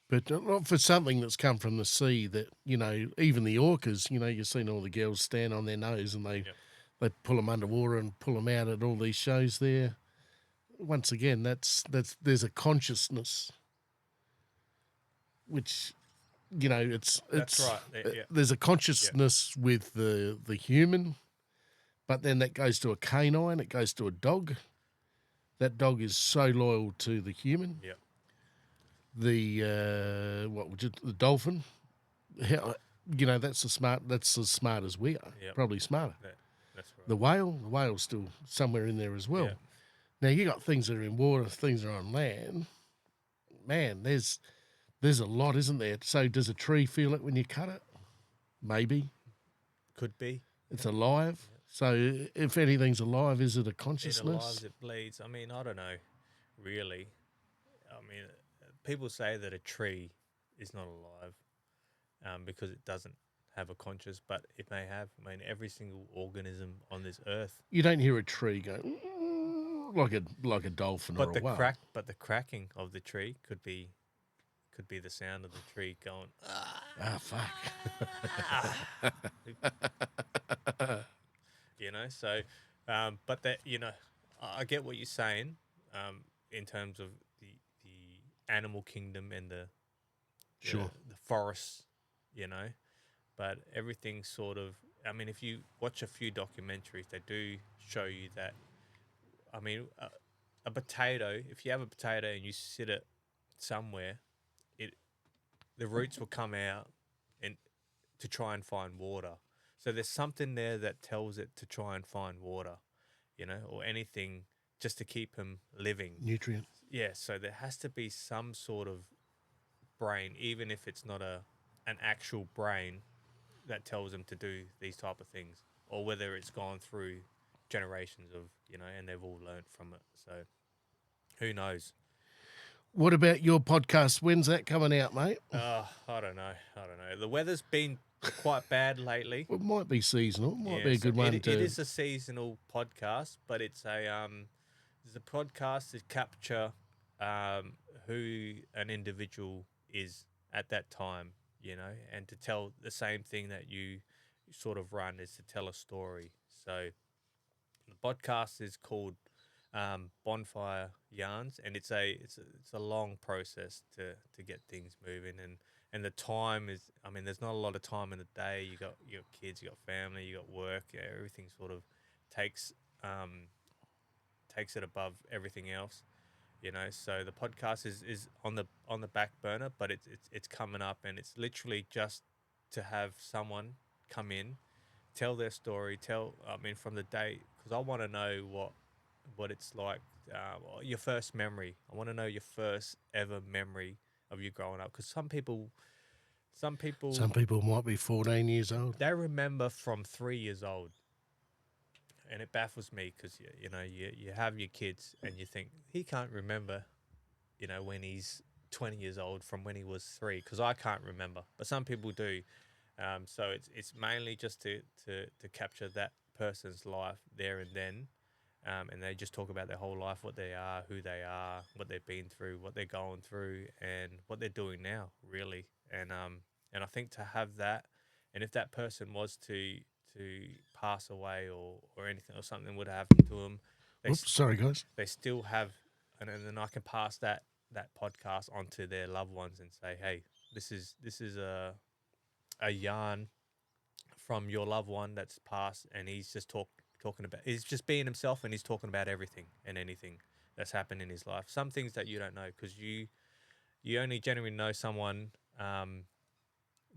But not for something that's come from the sea that, even the orcas, you've seen all the girls stand on their nose and they pull them underwater and pull them out at all these shows there. Once again, there's a consciousness, which, it's That's right. There's a consciousness with the human, but then that goes to a canine, it goes to a dog. That dog is so loyal to the human. Yeah. The dolphin, that's as smart as we are. Yep. Probably smarter. Yeah, that's right. The whale's still somewhere in there as well. Yeah. Now you got things that are in water, things that are on land. Man, there's a lot, isn't there? So does a tree feel it when you cut it? Maybe. Could be. It's alive. Yeah. So if anything's alive, is it a consciousness? It alives, it bleeds. I mean, I don't know, really. I mean, people say that a tree is not alive because it doesn't have a conscious, but it may have. I mean, every single organism on this earth. You don't hear a tree go like a dolphin or a whale. But the cracking of the tree could be the sound of the tree going. Fuck. So, but that I get what you're saying, in terms of the animal kingdom and the forests, but everything's sort of. I mean, if you watch a few documentaries, they do show you that. I mean, a potato. If you have a potato and you sit it somewhere, the roots will come out and to try and find water. So there's something there that tells it to try and find water, or anything just to keep him living. Nutrient. Yeah. So there has to be some sort of brain, even if it's not an actual brain, that tells him to do these type of things, or whether it's gone through generations of, and they've all learned from it. So who knows? What about your podcast? When's that coming out, mate? I don't know. The weather's been They're quite bad lately. Well, it might be seasonal. It might be Yeah, a so good one it to. is a seasonal podcast, but it's a podcast to capture um, who an individual is at that time, you know, and to tell the same thing that you sort of run is to tell a story. So the podcast is called Bonfire Yarns, and it's a long process to get things moving, and the time is, I mean, there's not a lot of time in the day. You got kids, you got family, you got work. Yeah, everything sort of takes um, takes it above everything else, you know. So the podcast is on the back burner, but it's coming up, and it's literally just to have someone come in, tell their story, tell, I mean, from the day, because I want to know what it's like, your first memory. I want to know your first ever memory of you growing up, because some people Some people might be 14 years old. they remember from 3 years old, and it baffles me because you know you have your kids and you think he can't remember, you know, when he's 20 years old from when he was 3, because I can't remember, but some people do. So it's mainly just to capture that person's life there and then, and they just talk about their whole life, what they are, who they are, what they've been through, what they're going through, and what they're doing now, really. And I think to have that, and if that person was to pass away or anything or something would happen to them, they Oops, sorry, guys. they still have, and then I can pass that podcast onto their loved ones and say, hey, this is a yarn from your loved one that's passed, and he's just talking about, he's just being himself, and he's talking about everything and anything that's happened in his life. Some things that you don't know, because you only generally know someone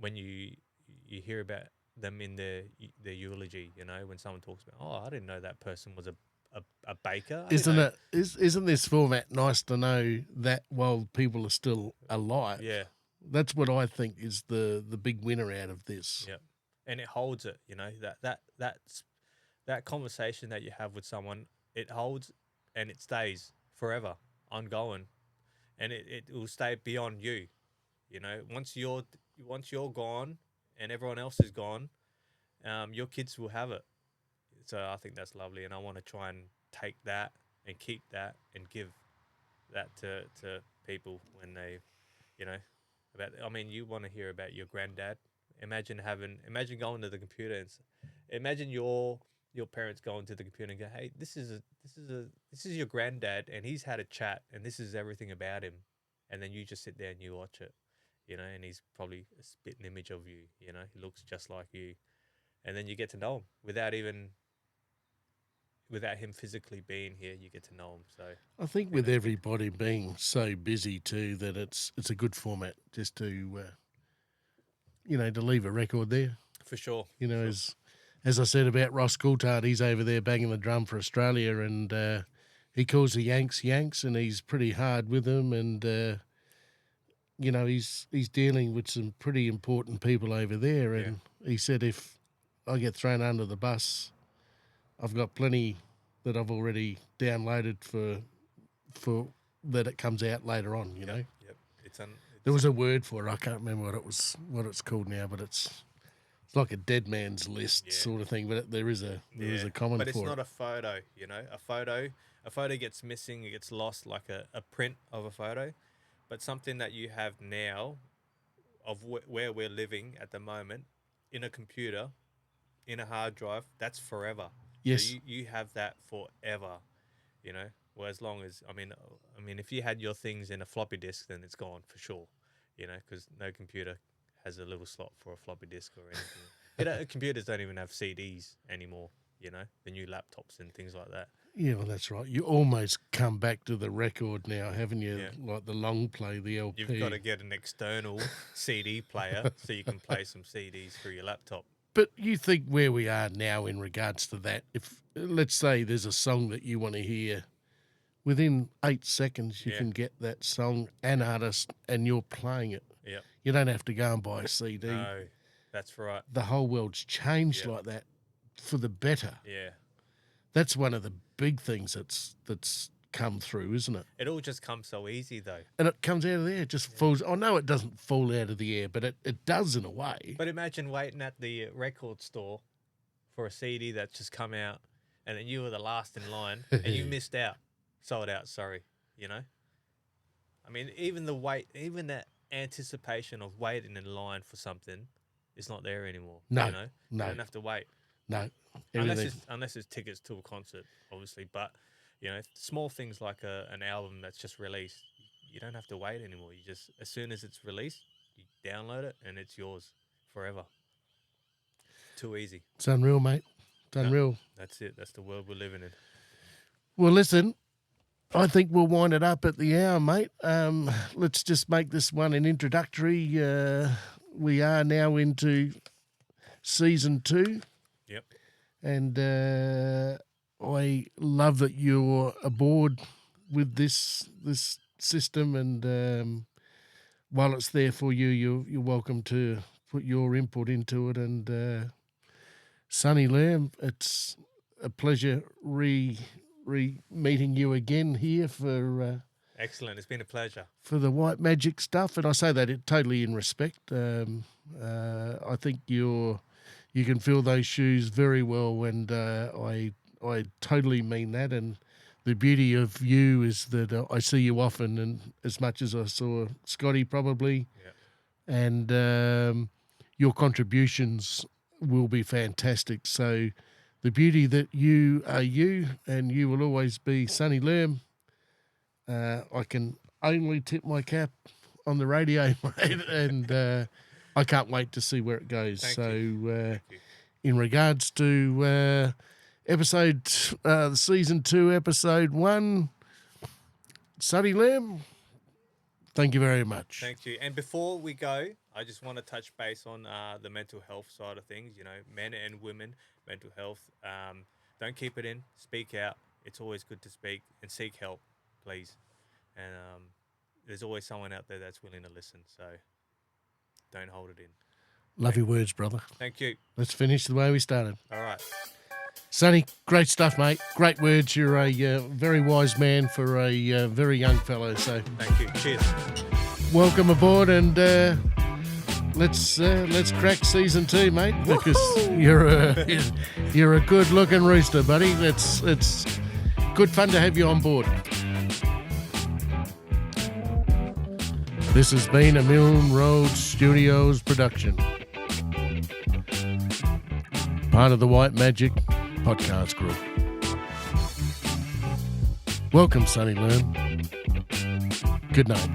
when you hear about them in their eulogy. You know, when someone talks about, oh, I didn't know that person was a baker. I didn't Isn't know. isn't this format nice to know that while people are still alive? Yeah, That's what I think is the big winner out of this. yeah, and it holds it. You know, that conversation that you have with someone, it holds, and it stays forever, ongoing, and it will stay beyond you. You know, once you're gone and everyone else is gone, your kids will have it. So I think that's lovely, and I want to try and take that and keep that and give that to people when they, you know, about. I mean, you want to hear about your granddad. Imagine going to the computer and imagine your parents going to the computer and go, hey, this is your granddad, and he's had a chat, and this is everything about him, and then you just sit there and you watch it, you know, and he's probably a spitting image of you, you know, he looks just like you, and then you get to know him without him physically being here, you get to know him. So I think think with that's good. everybody being so busy too, that it's a good format just to to leave a record there. For sure. You know, Sure. as I said about Ross Coulthard, he's over there banging the drum for Australia, and he calls the Yanks Yanks, and he's pretty hard with them, and he's dealing with some pretty important people over there, Yeah. and he said if I get thrown under the bus, I've got plenty that I've already downloaded for that it comes out later on. You Yep. know, Yep. there was a word for it. I can't remember what it's called now, but it's like a dead man's list Yeah. sort of thing. But there is a common But it's for not it. a photo, you know. A photo gets missing, it gets lost, like a print of a photo. But something that you have now of where we're living at the moment in a computer, in a hard drive, that's forever. So Yes, you have that forever, you know. Well, as long as, I mean, if you had your things in a floppy disk, then it's gone for sure, you know, because no computer has a little slot for a floppy disk or anything. Computers don't even have CDs anymore, you know, the new laptops and things like that. yeah, well, that's right. You almost come back to the record now, haven't you? Yeah. Like the long play, the You've got LP. to get an external CD player so you can play some CDs through your laptop. But you think where we are now in regards to that? If let's say there's a song that you want to hear, within 8 seconds you Yeah. can get that song and artist, and you're playing it. Yep. You don't have to go and buy a CD. No, that's right. The whole world's changed Yep. like that for the better. Yeah. That's one of the big things that's come through, isn't it? It all just comes so easy, though. And it comes out of the air, it just falls. I know it doesn't fall out of the air, but it does in a way. But imagine waiting at the record store for a CD that's just come out, and then you were the last in line, and you missed out. Sold out, sorry, you know? I mean, even the wait, even that anticipation of waiting in line for something is not there anymore. No, you know? no. You don't have to wait. No. Unless it's tickets to a concert, obviously. But, you know, small things like an album that's just released, you don't have to wait anymore. You just, as soon as it's released, you download it and it's yours forever. Too easy. It's unreal, mate. It's unreal. That's it. That's the world we're living in. Well, listen, I think we'll wind it up at the hour, mate. Let's just make this one an introductory. We are now into season 2. Yep. And I love that you're aboard with this system. And while it's there for you, you're welcome to put your input into it. And Sunny Lerm, it's a pleasure meeting you again here for Excellent. It's been a pleasure. for the white magic stuff, and I say that totally in respect. I think you can fill those shoes very well, and I totally mean that. And the beauty of you is that I see you often, and as much as I saw Scotty probably, and your contributions will be fantastic. So the beauty that you are you, and you will always be Sunny Lerm. I can only tip my cap on the radio, mate, and I can't wait to see where it goes. Thank so you. in regards to season 2, episode 1, Sunny Lerm, thank you very much. Thank you. And before we go, I just want to touch base on the mental health side of things. You know, men and women, mental health. Don't keep it in. Speak out. It's always good to speak and seek help, please. And there's always someone out there that's willing to listen. So don't hold it in. Love your words, brother. Thank you. Let's finish the way we started. All right. Sonny, great stuff, mate. Great words. You're a very wise man for a very young fellow. So Thank you. Cheers. welcome aboard, and let's crack season 2, mate. Because you're a good-looking rooster, buddy. It's good fun to have you on board. This has been a Milne Road Studios production, part of the White Magic podcast group. Welcome, Sunny Lerm. Good night.